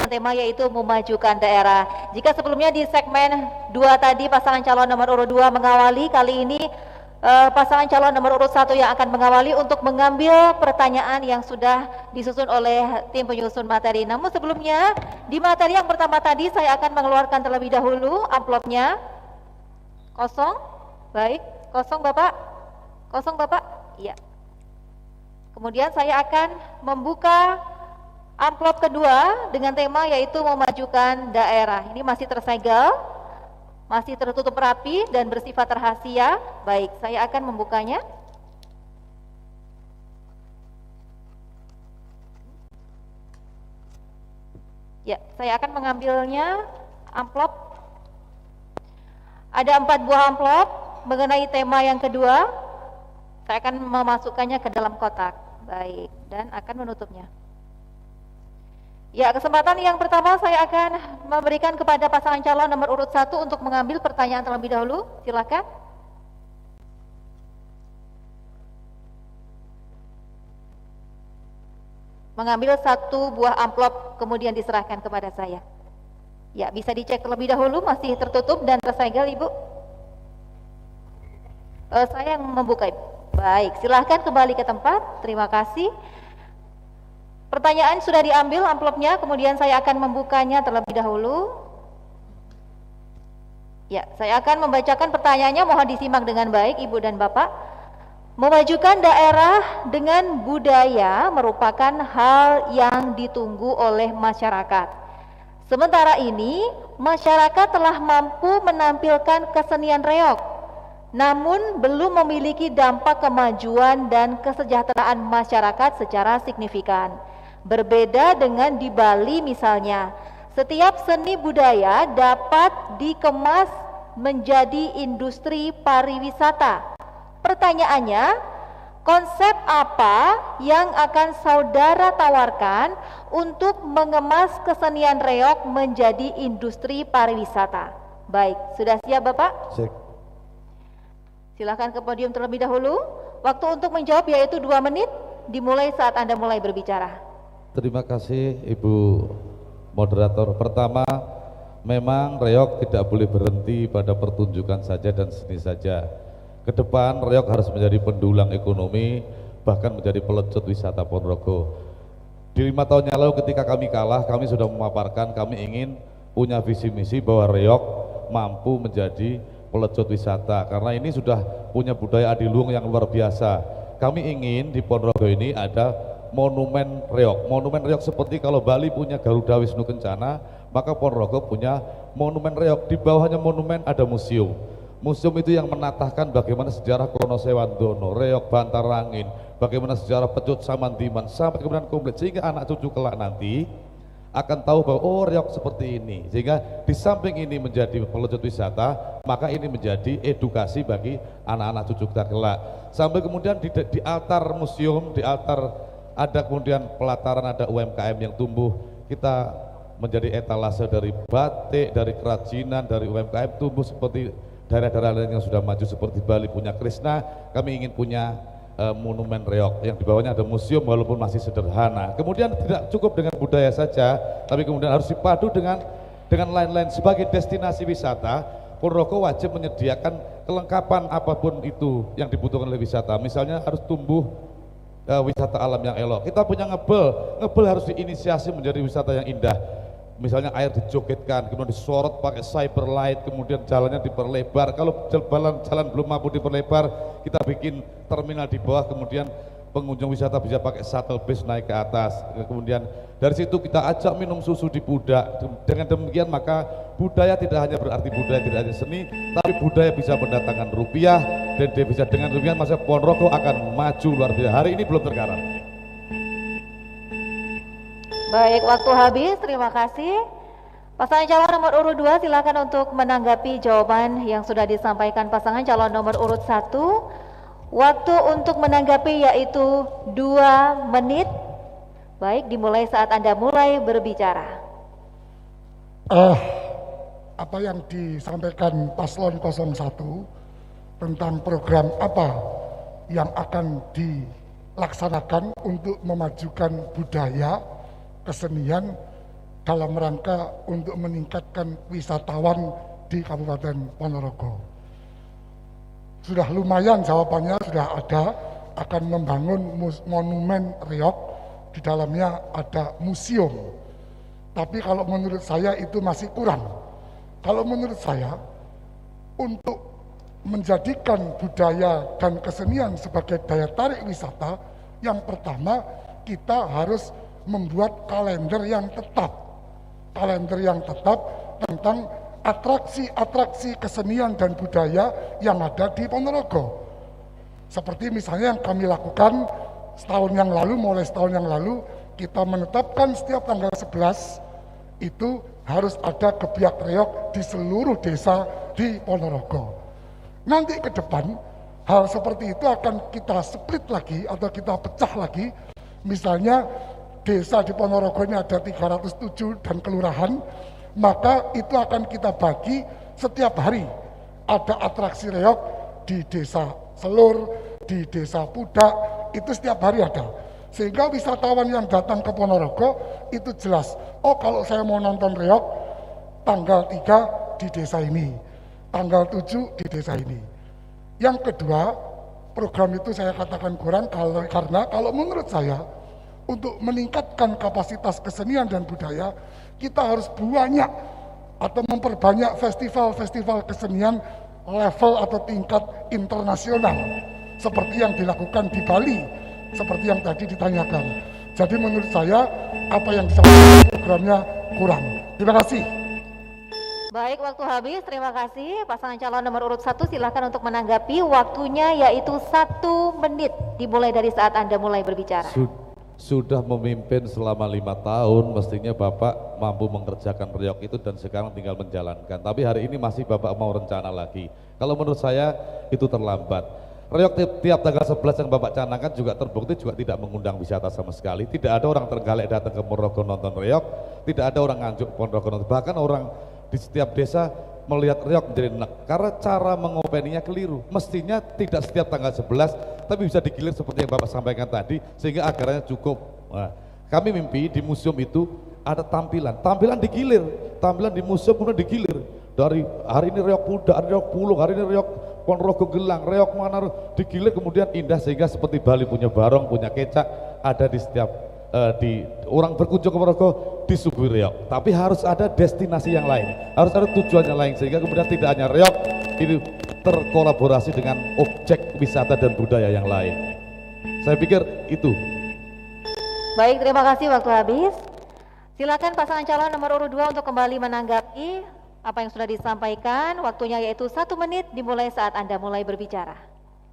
dengan tema yaitu memajukan daerah. Jika sebelumnya di segmen 2 tadi pasangan calon nomor urut 2 mengawali, kali ini pasangan calon nomor urut 1 yang akan mengawali untuk mengambil pertanyaan yang sudah disusun oleh tim penyusun materi. Namun sebelumnya, di materi yang pertama tadi saya akan mengeluarkan terlebih dahulu amplopnya. Kosong? Baik, kosong Bapak? Kosong Bapak? Iya. Kemudian saya akan membuka amplop kedua dengan tema yaitu memajukan daerah. Ini masih tersegel, masih tertutup rapi dan bersifat rahasia. Baik, saya akan membukanya. Ya, saya akan mengambilnya amplop. Ada 4 buah amplop mengenai tema yang kedua. Saya akan memasukkannya ke dalam kotak. Baik, dan akan menutupnya. Ya, kesempatan yang pertama saya akan memberikan kepada pasangan calon nomor urut 1 untuk mengambil pertanyaan terlebih dahulu. Silakan. Mengambil 1 buah amplop kemudian diserahkan kepada saya. Ya, bisa dicek terlebih dahulu, masih tertutup dan tersegel Ibu. Saya yang membuka Ibu. Baik, silahkan kembali ke tempat. Terima kasih. Pertanyaan sudah diambil amplopnya, kemudian saya akan membukanya terlebih dahulu. Ya, saya akan membacakan pertanyaannya, mohon disimak dengan baik Ibu dan Bapak. Memajukan daerah dengan budaya merupakan hal yang ditunggu oleh masyarakat. Sementara ini, masyarakat telah mampu menampilkan kesenian reog, namun belum memiliki dampak kemajuan dan kesejahteraan masyarakat secara signifikan. Berbeda dengan di Bali misalnya, setiap seni budaya dapat dikemas menjadi industri pariwisata. Pertanyaannya, konsep apa yang akan saudara tawarkan untuk mengemas kesenian reog menjadi industri pariwisata? Baik, sudah siap Bapak? Siap. Silakan ke podium terlebih dahulu. Waktu untuk menjawab yaitu 2 menit, dimulai saat Anda mulai berbicara. Terima kasih Ibu Moderator. Pertama, memang reog tidak boleh berhenti pada pertunjukan saja dan seni saja. Ke depan reog harus menjadi pendulang ekonomi, bahkan menjadi pelecut wisata Ponorogo. Di 5 tahun yang lalu ketika kami kalah, kami sudah memaparkan kami ingin punya visi misi bahwa reog mampu menjadi pelecut wisata, karena ini sudah punya budaya adiluhung yang luar biasa. Kami ingin di Ponorogo ini ada monumen reog. Monumen reog seperti kalau Bali punya Garuda Wisnu Kencana, maka Ponorogo punya monumen reog. Di bawahnya monumen ada museum. Museum itu yang menatahkan bagaimana sejarah Krono Sewandono, reog Bantarangin, bagaimana sejarah Pecut Samandiman sampai kemudian komplit, sehingga anak cucu kelak nanti akan tahu bahwa oh reog seperti ini. Sehingga di samping ini menjadi pelecut wisata, maka ini menjadi edukasi bagi anak-anak cucu kita kelak. Sampai kemudian di altar museum, di altar ada kemudian pelataran, ada UMKM yang tumbuh. Kita menjadi etalase dari batik, dari kerajinan, dari UMKM tumbuh seperti daerah-daerah lain yang sudah maju seperti Bali punya Krishna. Kami ingin punya monumen reog yang di bawahnya ada museum walaupun masih sederhana. Kemudian tidak cukup dengan budaya saja, tapi kemudian harus dipadu dengan lain-lain. Sebagai destinasi wisata, Ponorogo wajib menyediakan kelengkapan apapun itu yang dibutuhkan oleh wisata. Misalnya harus tumbuh wisata alam yang elok. Kita punya ngebel harus diinisiasi menjadi wisata yang indah. Misalnya air dijogetkan, kemudian disorot pakai cyber light, kemudian jalannya diperlebar. Kalau jalan belum mampu diperlebar, kita bikin terminal di bawah, kemudian pengunjung wisata bisa pakai shuttle bus naik ke atas. Kemudian dari situ kita ajak minum susu di Pudak. Dengan demikian maka budaya tidak hanya berarti budaya, tidak hanya seni, tapi budaya bisa mendatangkan rupiah, dan devisa. Dengan demikian masa Ponorogo akan maju luar biasa. Hari ini belum tergarap. Baik, waktu habis, terima kasih. Pasangan calon nomor urut 2 silakan untuk menanggapi jawaban yang sudah disampaikan pasangan calon nomor urut 1. Waktu untuk menanggapi yaitu 2 menit. Baik, dimulai saat Anda mulai berbicara. Apa yang disampaikan paslon 01 tentang program apa yang akan dilaksanakan untuk memajukan budaya, kesenian dalam rangka untuk meningkatkan wisatawan di Kabupaten Ponorogo. Sudah lumayan jawabannya, sudah ada, akan membangun monumen reog, di dalamnya ada museum. Tapi kalau menurut saya itu masih kurang. Kalau menurut saya, untuk menjadikan budaya dan kesenian sebagai daya tarik wisata, yang pertama kita harus membuat kalender yang tetap tentang atraksi-atraksi kesenian dan budaya yang ada di Ponorogo. Seperti misalnya yang kami lakukan mulai setahun yang lalu, kita menetapkan setiap tanggal 11 itu harus ada gebiak reog di seluruh desa di Ponorogo. Nanti ke depan, hal seperti itu akan kita split lagi atau kita pecah lagi. Misalnya desa di Ponorogo ini ada 307 dan kelurahan, maka itu akan kita bagi setiap hari. Ada atraksi reog di desa Selur, di desa Pudak, itu setiap hari ada. Sehingga wisatawan yang datang ke Ponorogo itu jelas, oh kalau saya mau nonton reog, tanggal 3 di desa ini, tanggal 7 di desa ini. Yang kedua, program itu saya katakan kurang karena kalau menurut saya, untuk meningkatkan kapasitas kesenian dan budaya, kita harus banyak atau memperbanyak festival-festival kesenian level atau tingkat internasional, seperti yang dilakukan di Bali, seperti yang tadi ditanyakan. Jadi menurut saya, apa yang disampaikan programnya kurang. Terima kasih. Baik, waktu habis. Terima kasih. Pasangan calon nomor urut 1 silakan untuk menanggapi. Waktunya yaitu 1 menit, dimulai dari saat Anda mulai berbicara. Sudah memimpin selama 5 tahun, mestinya Bapak mampu mengerjakan reog itu dan sekarang tinggal menjalankan. Tapi hari ini masih Bapak mau rencana lagi. Kalau menurut saya itu terlambat. Reog tiap tanggal 11 yang Bapak canangkan juga terbukti juga tidak mengundang wisata sama sekali. Tidak ada orang Trenggalek datang ke Ponorogo nonton reog, tidak ada orang Nganjuk Ponorogo nonton. Bahkan orang di setiap desa melihat reog menjadi enak karena cara mengopeninya keliru. Mestinya tidak setiap tanggal 11, tapi bisa digilir seperti yang Bapak sampaikan tadi sehingga anggarannya cukup. Nah, kami mimpi di museum itu ada tampilan digilir, tampilan di museum kemudian digilir. Dari hari ini reog Pudak, hari reog Pulung, hari ini reog Ponorogo Gelang, reog mana digilir kemudian indah sehingga seperti Bali punya barong, punya kecak, ada di setiap orang berkunjung ke Ponorogo disuguhi reog. Tapi harus ada destinasi yang lain, harus ada tujuan yang lain sehingga kemudian tidak hanya reog ini terkolaborasi dengan objek wisata dan budaya yang lain. Saya pikir itu. Baik, terima kasih, waktu habis. Silakan pasangan calon nomor urut 2 untuk kembali menanggapi apa yang sudah disampaikan. Waktunya yaitu 1 menit, dimulai saat Anda mulai berbicara.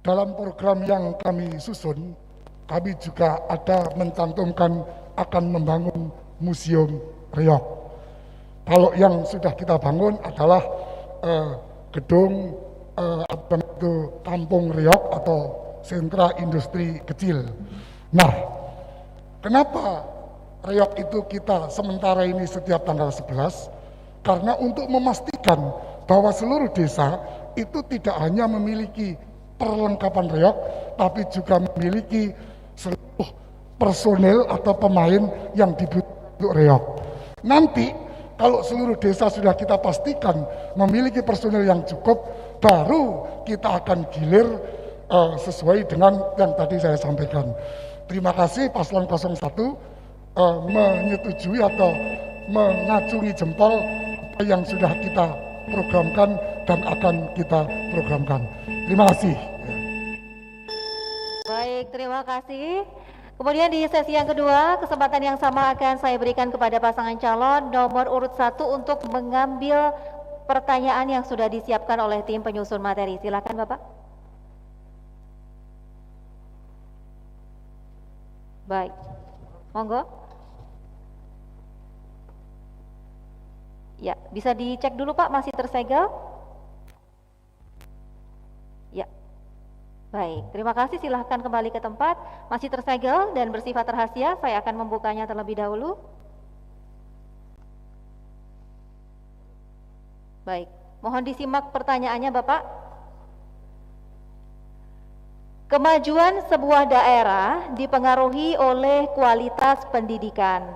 Dalam program yang kami susun, kami juga ada mencantumkan akan membangun museum reog. Kalau yang sudah kita bangun adalah gedung kampung reog atau sentra industri kecil. Nah, kenapa reog itu kita sementara ini setiap tanggal 11? Karena untuk memastikan bahwa seluruh desa itu tidak hanya memiliki perlengkapan reog, tapi juga memiliki seluruh personel atau pemain yang dibutuhkan untuk reog. Nanti kalau seluruh desa sudah kita pastikan memiliki personel yang cukup, baru kita akan gilir sesuai dengan yang tadi saya sampaikan. Terima kasih Paslon 01 menyetujui atau mengacungi jempol apa yang sudah kita programkan dan akan kita programkan. Terima kasih. Baik, terima kasih. Kemudian di sesi yang kedua, kesempatan yang sama akan saya berikan kepada pasangan calon nomor urut 1 untuk mengambil pertanyaan yang sudah disiapkan oleh tim penyusun materi. Silakan Bapak. Baik, monggo. Ya, bisa dicek dulu Pak, masih tersegel? Ya. Baik, terima kasih, silahkan kembali ke tempat. Masih tersegel dan bersifat rahasia, saya akan membukanya terlebih dahulu. Baik, mohon disimak pertanyaannya Bapak. Kemajuan sebuah daerah dipengaruhi oleh kualitas pendidikan.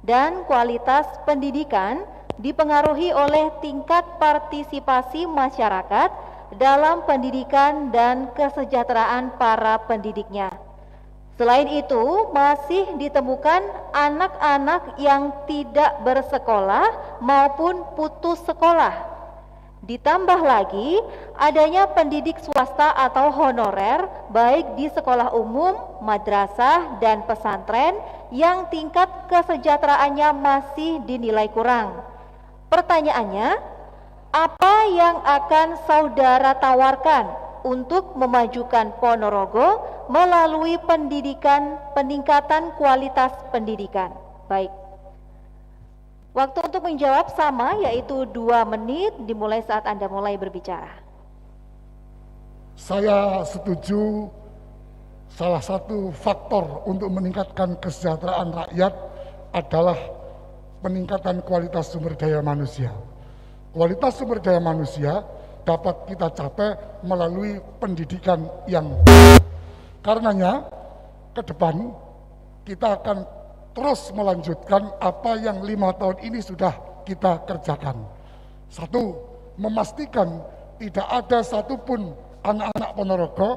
dan kualitas pendidikan dipengaruhi oleh tingkat partisipasi masyarakat dalam pendidikan dan kesejahteraan para pendidiknya. Selain itu, masih ditemukan anak-anak yang tidak bersekolah maupun putus sekolah. Ditambah lagi, adanya pendidik swasta atau honorer baik di sekolah umum, madrasah, dan pesantren yang tingkat kesejahteraannya masih dinilai kurang. Pertanyaannya, apa yang akan saudara tawarkan untuk memajukan Ponorogo melalui peningkatan kualitas pendidikan? Baik. Waktu untuk menjawab sama, yaitu 2 menit dimulai saat Anda mulai berbicara. Saya setuju salah satu faktor untuk meningkatkan kesejahteraan rakyat adalah peningkatan kualitas sumber daya manusia. Kualitas sumber daya manusia dapat kita capai melalui pendidikan yang karenanya ke depan kita akan terus melanjutkan apa yang 5 tahun ini sudah kita kerjakan. 1, memastikan tidak ada satupun anak-anak Ponorogo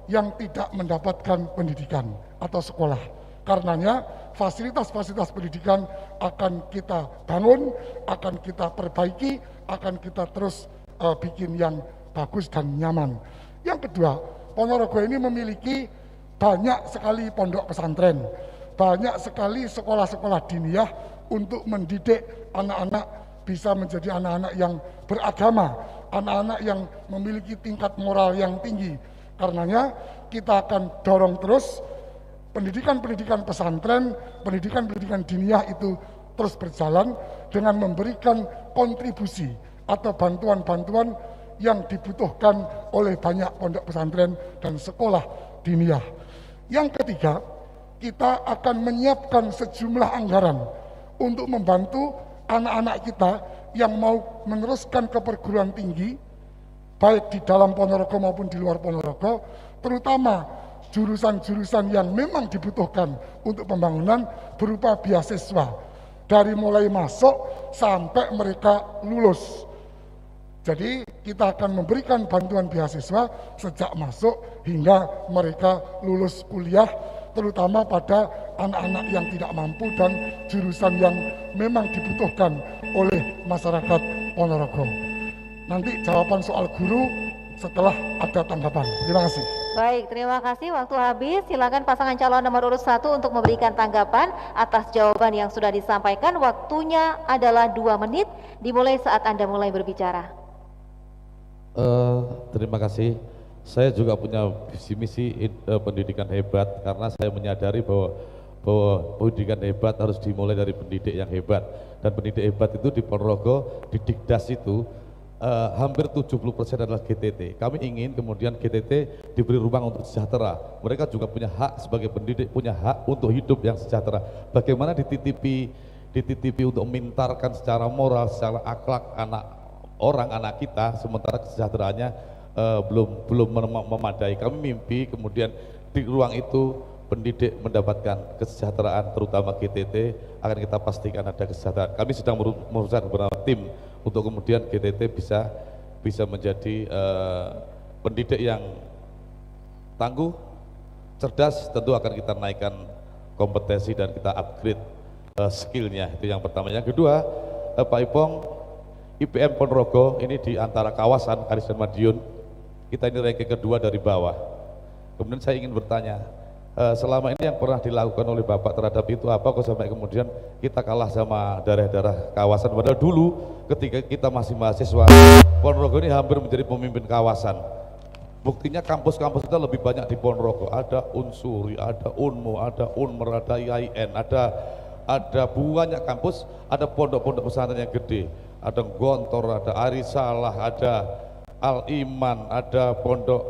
yang tidak mendapatkan pendidikan atau sekolah. Karenanya fasilitas-fasilitas pendidikan akan kita bangun, akan kita perbaiki, akan kita terus bikin yang bagus dan nyaman. Yang kedua, Ponorogo ini memiliki banyak sekali pondok pesantren, banyak sekali sekolah-sekolah diniyah untuk mendidik anak-anak bisa menjadi anak-anak yang beragama, anak-anak yang memiliki tingkat moral yang tinggi. Karenanya kita akan dorong terus pendidikan-pendidikan pesantren, pendidikan-pendidikan diniyah itu terus berjalan dengan memberikan kontribusi atau bantuan-bantuan yang dibutuhkan oleh banyak pondok pesantren dan sekolah diniyah. Yang ketiga, kita akan menyiapkan sejumlah anggaran untuk membantu anak-anak kita yang mau meneruskan ke perguruan tinggi, baik di dalam Ponorogo maupun di luar Ponorogo, terutama jurusan-jurusan yang memang dibutuhkan untuk pembangunan berupa beasiswa, dari mulai masuk sampai mereka lulus. Jadi kita akan memberikan bantuan beasiswa sejak masuk hingga mereka lulus kuliah, terutama pada anak-anak yang tidak mampu dan jurusan yang memang dibutuhkan oleh masyarakat Ponorogo. Nanti jawaban soal guru setelah ada tanggapan. Terima kasih. Baik, terima kasih. Waktu habis. Silakan pasangan calon nomor urut 1 untuk memberikan tanggapan atas jawaban yang sudah disampaikan. Waktunya adalah 2 menit dimulai saat Anda mulai berbicara. Terima kasih. Saya juga punya visi misi pendidikan hebat, karena saya menyadari bahwa pendidikan hebat harus dimulai dari pendidik yang hebat, dan pendidik hebat itu di Ponorogo, di Dikdas itu hampir 70% adalah GTT. Kami ingin kemudian GTT diberi ruang untuk sejahtera. Mereka juga punya hak sebagai pendidik, punya hak untuk hidup yang sejahtera. Bagaimana dititipi untuk memintarkan secara moral, secara akhlak anak kita, sementara kesejahteraannya belum memadai. Kami mimpi kemudian di ruang itu pendidik mendapatkan kesejahteraan, terutama GTT akan kita pastikan ada kesejahteraan. Kami sedang merumuskan beberapa tim untuk kemudian GTT bisa menjadi pendidik yang tangguh, cerdas. Tentu akan kita naikkan kompetensi dan kita upgrade skillnya. Itu yang pertama. Yang kedua, Pak Ipong, IPM Ponorogo ini di antara kawasan Karis dan Madiun, kita ini ranking kedua dari bawah. Kemudian saya ingin bertanya, selama ini yang pernah dilakukan oleh Bapak terhadap itu apa kok sampai kemudian kita kalah sama daerah-daerah kawasan? Padahal dulu ketika kita masih mahasiswa, Ponorogo ini hampir menjadi pemimpin kawasan. Buktinya kampus-kampus kita lebih banyak di Ponorogo. Ada Unsuri, ada Unmu, ada Unmer, ada IAIN, ada banyak kampus, ada pondok-pondok pesantren yang gede. Ada Gontor, ada Arisalah, ada Al-Iman, ada pondok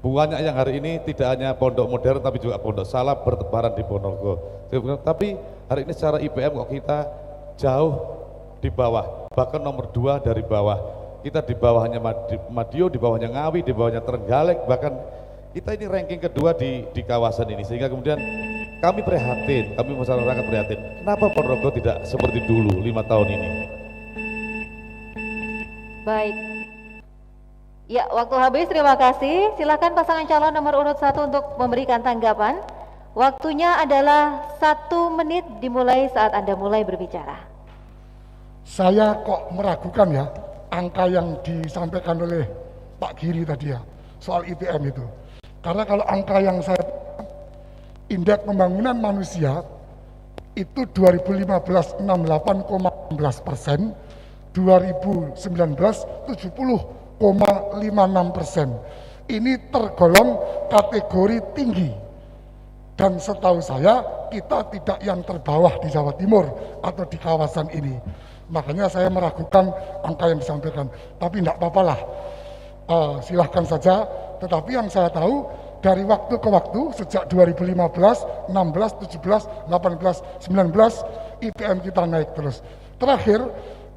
banyak yang hari ini tidak hanya pondok modern tapi juga pondok salaf bertebaran di Ponorogo. Tapi hari ini secara IPM kok kita jauh di bawah, bahkan nomor 2 dari bawah. Kita di bawahnya Madiun, di bawahnya Ngawi, di bawahnya Trenggalek, bahkan kita ini ranking kedua di kawasan ini. Sehingga kemudian kami prihatin, kami masyarakat prihatin. Kenapa Ponorogo tidak seperti dulu 5 tahun ini? Baik. Ya, waktu habis, terima kasih. Silakan pasangan calon nomor urut 1 untuk memberikan tanggapan. Waktunya adalah 1 menit dimulai saat Anda mulai berbicara. Saya kok meragukan ya angka yang disampaikan oleh Pak Giri tadi ya soal IPM itu. Karena kalau angka yang saya indeks pembangunan manusia itu 2015 68,16%, 2019 70,56%. Ini tergolong kategori tinggi. Dan setahu saya kita tidak yang terbawah di Jawa Timur atau di kawasan ini. Makanya saya meragukan angka yang disampaikan. Tapi tidak apa-apalah, silahkan saja. Tetapi yang saya tahu dari waktu ke waktu sejak 2015, 16, 17, 18, 19 IPM kita naik terus. Terakhir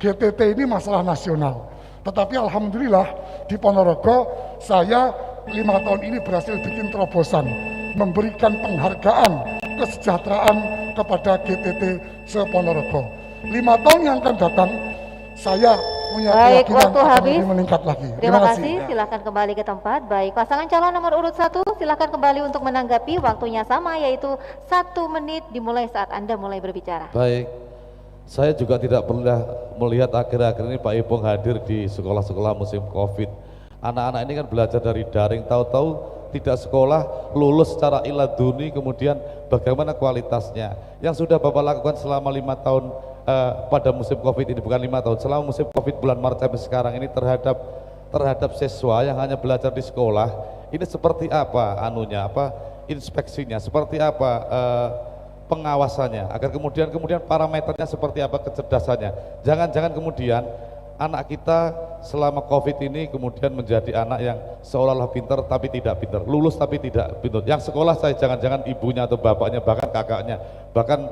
GTT ini masalah nasional. Tetapi alhamdulillah di Ponorogo saya 5 tahun ini berhasil bikin terobosan, memberikan penghargaan kesejahteraan kepada GTT se-Ponorogo. 5 tahun yang akan datang saya punya keyakinan akan lebih meningkat lagi. Terima kasih. Silakan kembali ke tempat. Baik, pasangan calon nomor urut 1 silakan kembali untuk menanggapi. Waktunya sama, yaitu 1 menit dimulai saat Anda mulai berbicara. Baik, saya juga tidak pernah melihat akhir-akhir ini Pak Ipong hadir di sekolah-sekolah musim Covid. Anak-anak ini kan belajar dari daring, tahu-tahu tidak sekolah, lulus secara iladuni, kemudian bagaimana kualitasnya. Yang sudah Bapak lakukan selama 5 tahun pada musim Covid ini, bukan 5 tahun, selama musim Covid bulan Maret sampai sekarang ini terhadap siswa yang hanya belajar di sekolah, ini seperti apa inspeksinya, seperti apa pengawasannya, agar kemudian parameternya seperti apa kecerdasannya. Jangan-jangan kemudian anak kita selama Covid ini kemudian menjadi anak yang seolah-olah pintar tapi tidak pintar, lulus tapi tidak pintar. Yang sekolah saya jangan-jangan ibunya atau bapaknya, bahkan kakaknya, bahkan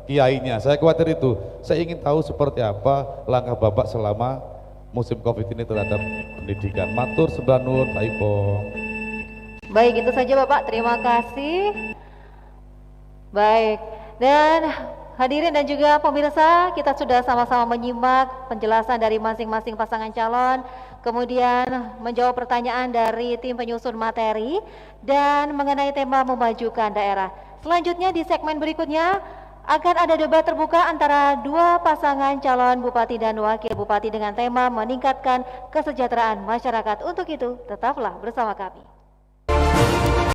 kiainya. Saya khawatir itu. Saya ingin tahu seperti apa langkah Bapak selama musim Covid ini terhadap pendidikan. Matur sembah nuwun Pak Ipong. Baik, itu saja Bapak. Terima kasih. Baik, dan hadirin dan juga pemirsa, kita sudah sama-sama menyimak penjelasan dari masing-masing pasangan calon, kemudian menjawab pertanyaan dari tim penyusun materi, dan mengenai tema memajukan daerah. Selanjutnya di segmen berikutnya akan ada debat terbuka antara 2 pasangan calon bupati dan wakil bupati dengan tema meningkatkan kesejahteraan masyarakat. Untuk itu, tetaplah bersama kami.